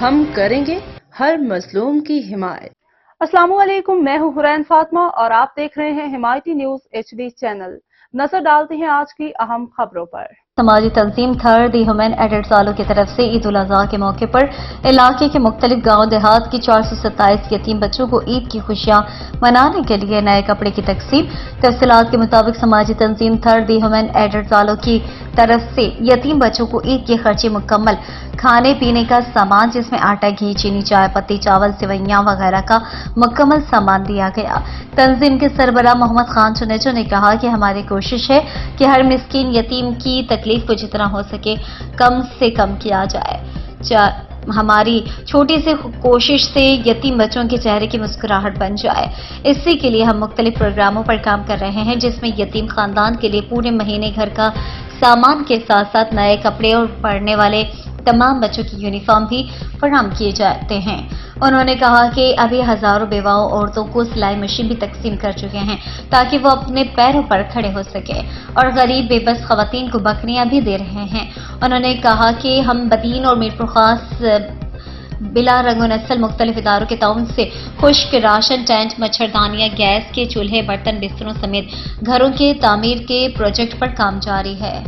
ہم کریں گے ہر مظلوم کی حمایت۔ السلام علیکم، میں ہوں حرین فاطمہ اور آپ دیکھ رہے ہیں حمایتی نیوز HD چینل۔ نظر ڈالتے ہیں آج کی اہم خبروں پر۔ سماجی تنظیم تھرڈ دی ہیومن ایڈٹ والوں کی طرف سے عید الاضحیٰ کے موقع پر علاقے کے مختلف گاؤں دیہات کی 427 یتیم بچوں کو عید کی خوشیاں منانے کے لیے نئے کپڑے کی تقسیم۔ تفصیلات کے مطابق سماجی تنظیم تھرڈ دی ہیومن ایڈٹ والوں کی طرف سے یتیم بچوں کو عید کے خرچے مکمل کھانے پینے کا سامان جس میں آٹا، گھی، چینی، چائے پتی، چاول، سوئیاں وغیرہ کا مکمل سامان دیا گیا۔ تنظیم کے سربراہ محمد خان چنیجو نے کہا کہ ہماری کوشش ہے کہ ہر مسکین یتیم کی تکلیف کو جتنا ہو سکے کم سے کم کیا جائے۔ ہماری چھوٹی سی کوشش سے یتیم بچوں کے چہرے کی مسکراہٹ بن جائے۔ اسی کے لیے ہم مختلف پروگراموں پر کام کر رہے ہیں جس میں یتیم خاندان کے لیے پورے مہینے گھر کا سامان کے ساتھ ساتھ نئے کپڑے اور پڑھنے والے تمام بچوں کی یونیفارم بھی فراہم کیے جاتے ہیں۔ انہوں نے کہا کہ ابھی ہزاروں بیواؤں عورتوں کو سلائی مشین بھی تقسیم کر چکے ہیں تاکہ وہ اپنے پیروں پر کھڑے ہو سکے اور غریب بے بس خواتین کو بکریاں بھی دے رہے ہیں۔ انہوں نے کہا کہ ہم بدین اور میرپور خاص بلا رنگ و نسل مختلف اداروں کے تعاون سے خشک راشن ٹینٹ، مچھردانیاں، گیس کے چولہے، برتن، بستروں سمیت گھروں کے تعمیر کے پروجیکٹ پر کام جاری ہے۔